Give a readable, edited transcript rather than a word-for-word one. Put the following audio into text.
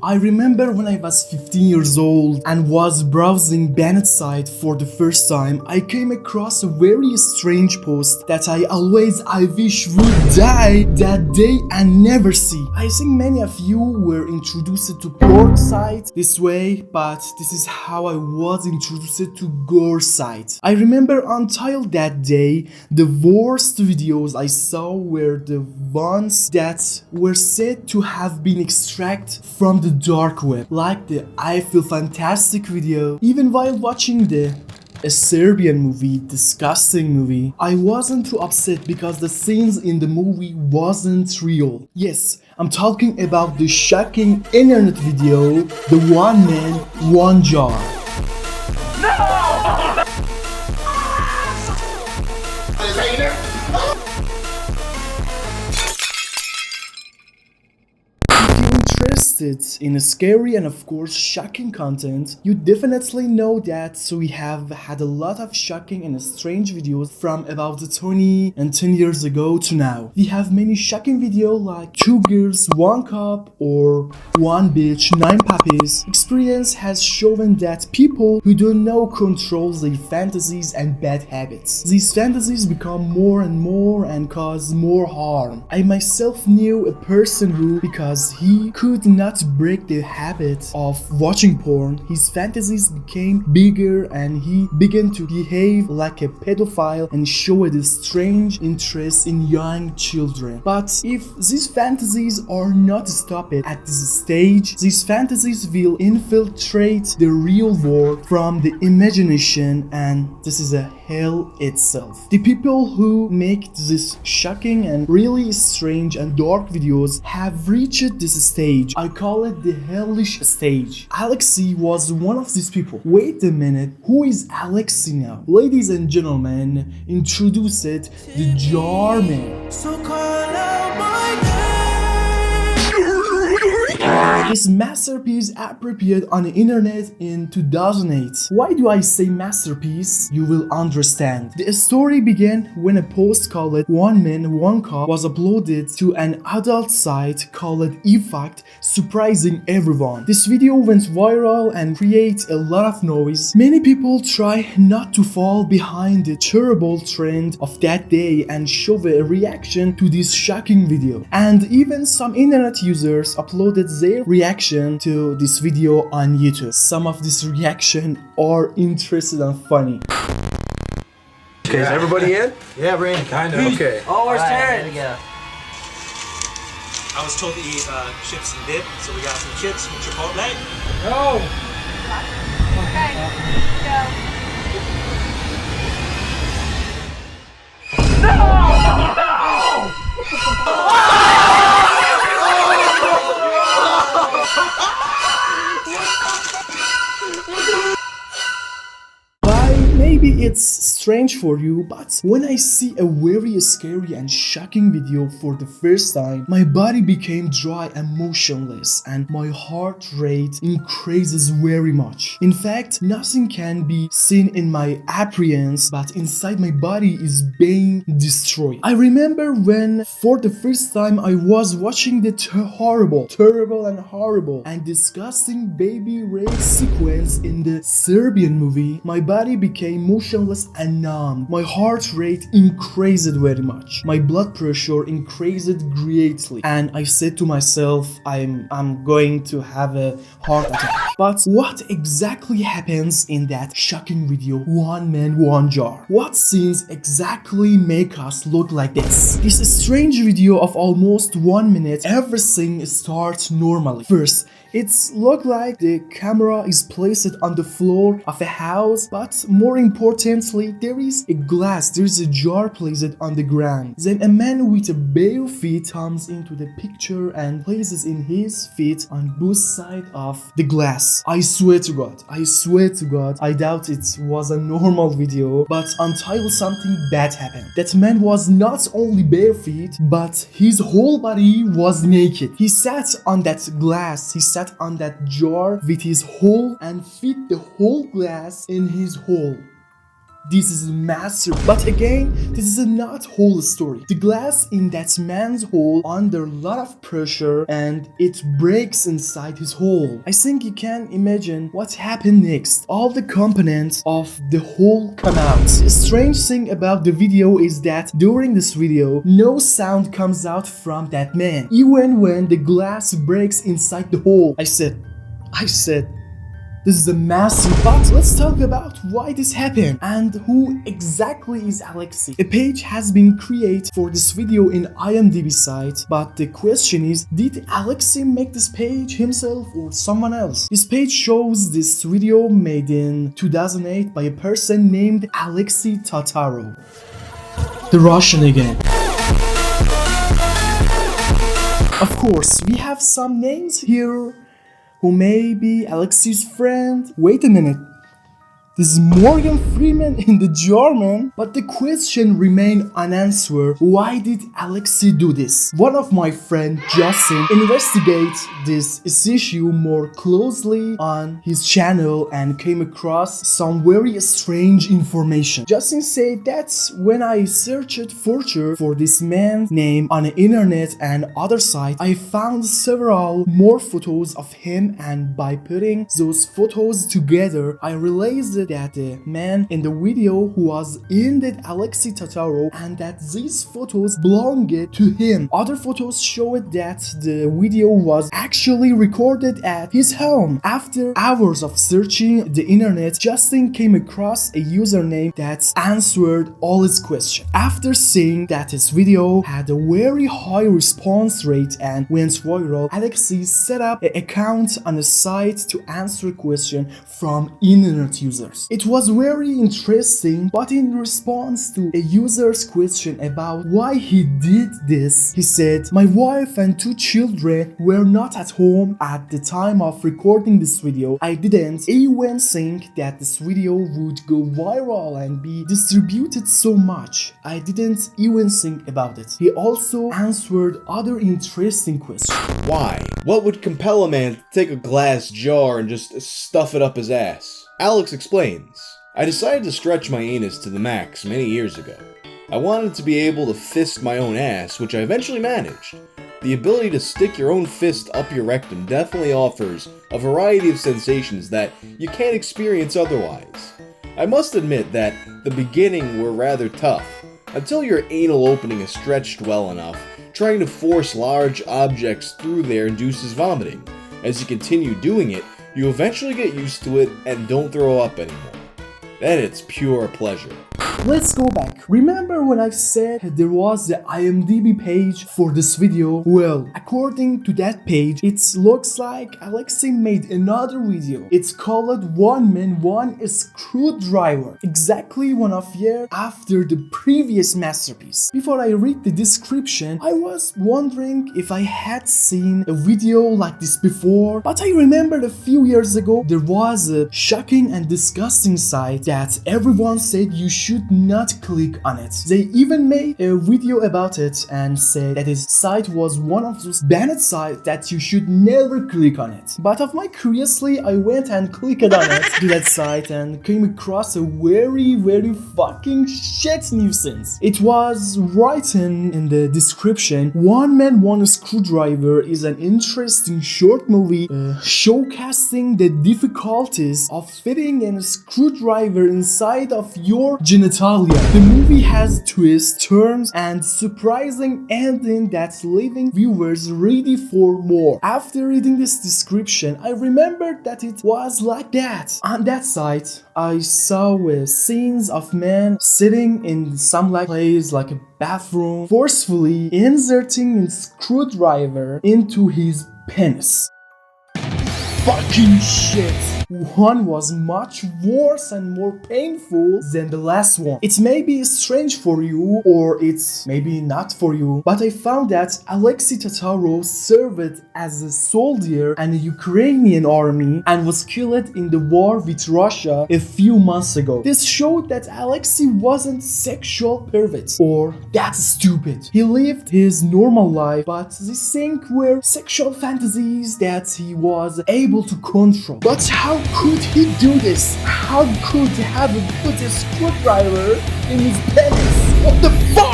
I remember when I was 15 years old and was browsing Bennett's site for the first time, I came across a very strange post that I wish would die that day and never see. I think many of you were introduced to porn site this way, but this is how I was introduced to gore site. I remember until that day, the worst videos I saw were the ones that were said to have been extracted from the dark web, like the I Feel Fantastic video. Even while watching a Serbian movie, disgusting movie, I wasn't too upset because the scenes in the movie wasn't real. Yes, I'm talking about the shocking internet video, the One Man, One Jar. Interested in a scary and of course shocking content, you definitely know that we have had a lot of shocking and strange videos from about 20 and 10 years ago to now. We have many shocking videos like 2 girls, 1 cup or 1 bitch, 9 puppies. Experience has shown that people who don't know control their fantasies and bad habits. These fantasies become more and more and cause more harm. I myself knew a person who, because he could not break the habit of watching porn, his fantasies became bigger and he began to behave like a pedophile and showed a strange interest in young children. But if these fantasies are not stopped at this stage, these fantasies will infiltrate the real world from the imagination, and this is a hell itself. The people who make this shocking and really strange and dark videos have reached this stage. I call it the hellish stage. Alexi was one of these people. Wait a minute, who is Alexi now? Ladies and gentlemen, introduce it, the Jar Man. So call out my name. This masterpiece appeared on the internet in 2008. Why do I say masterpiece? You will understand. The story began when a post called One Man, One Cup was uploaded to an adult site called eFact, surprising everyone. This video went viral and created a lot of noise. Many people try not to fall behind the terrible trend of that day and show a reaction to this shocking video. And even some internet users uploaded their reaction to this video on YouTube. Some of this reaction are interesting and funny. Okay, is everybody in? Yeah, Brain. Kind of. Okay. Oh, where's Terrence? I was told to eat chips and dip, so we got some chips with Chipotle. No! Okay, go. Maybe it's strange for you, but when I see a very scary and shocking video for the first time, my body became dry and motionless and my heart rate increases very much. In fact, nothing can be seen in my appearance, but inside my body is being destroyed. I remember when for the first time I was watching the terrible and disgusting baby rape sequence in the Serbian movie, my body became motionless and numb. My heart rate increased very much. My blood pressure increased greatly. And I said to myself, I'm going to have a heart attack. But what exactly happens in that shocking video, One Man, One Jar? What scenes exactly make us look like this? This strange video of almost 1 minute, everything starts normally. First, it's look like the camera is placed on the floor of a house, but more importantly, there is a jar placed on the ground. Then a man with a bare feet comes into the picture and places in his feet on both sides of the glass. I swear to God, I doubt it was a normal video, but until something bad happened. That man was not only bare feet, but his whole body was naked. He sat on that glass, he sat on that jar with his hole and fit the whole glass in his hole. this is a master. But again, this is not whole story. The glass in that man's hole under a lot of pressure and it breaks inside his hole. I think you can imagine what happened next. All the components of the hole come out. The strange thing about the video is that during this video, no sound comes out from that man, even when the glass breaks inside the hole. I said, this is a massive. But let's talk about why this happened and who exactly is Alexei. A page has been created for this video in IMDb site, but the question is, did Alexei make this page himself or someone else? This page shows this video made in 2008 by a person named Alexei Tatarov. The Russian again. Of course, we have some names here who may be Alexei's friend. Wait a minute. This is Morgan Freeman in the German, but the question remained unanswered. Why did Alexei do this? One of my friend Justin investigates this issue more closely on his channel and came across some very strange information. Justin said that when I searched further for this man's name on the internet and other sites, I found several more photos of him, and by putting those photos together, I realized that the man in the video who was indeed Alexei Tatarov and that these photos belonged to him. Other photos showed that the video was actually recorded at his home. After hours of searching the internet, Justin came across a username that answered all his questions. After seeing that his video had a very high response rate and went viral, Alexei set up an account on a site to answer questions from internet users. It was very interesting, but in response to a user's question about why he did this, he said, "My wife and 2 children were not at home at the time of recording this video. I didn't even think that this video would go viral and be distributed so much. I didn't even think about it." He also answered other interesting questions. Why? What would compel a man to take a glass jar and just stuff it up his ass? Alex explains, "I decided to stretch my anus to the max many years ago. I wanted to be able to fist my own ass, which I eventually managed. The ability to stick your own fist up your rectum definitely offers a variety of sensations that you can't experience otherwise. I must admit that the beginning were rather tough. Until your anal opening is stretched well enough, trying to force large objects through there induces vomiting. As you continue doing it, you eventually get used to it and don't throw up anymore. Then it's pure pleasure." Let's go back. Remember when I said there was the IMDb page for this video? Well, according to that page, it looks like Alexei made another video. It's called One Man, One Screwdriver. Exactly 1.5 years after the previous masterpiece. Before I read the description, I was wondering if I had seen a video like this before, but I remembered a few years ago there was a shocking and disgusting site that everyone said you should not click on it. They even made a video about it and said that his site was one of those banned sites that you should never click on it. But of my curiosity, I went and clicked on it to that site and came across a very fucking shit nuisance. It was written in the description, One Man, One Screwdriver is an interesting short movie showcasing the difficulties of fitting a screwdriver inside of your genitalia. The movie has twists, turns, and surprising ending that's leaving viewers ready for more. After reading this description, I remembered that it was like that. On that site, I saw scenes of men sitting in some place like a bathroom, forcefully inserting a screwdriver into his penis. Fucking shit. One was much worse and more painful than the last one. It may be strange for you, or it's maybe not for you, but I found that Alexei Tatarov served as a soldier in the Ukrainian army and was killed in the war with Russia a few months ago. This showed that Alexei wasn't sexual pervert or that stupid. He lived his normal life, but these things were sexual fantasies that he was able able to control. But how could he do this? How could he have put a screwdriver in his penis? What the fuck?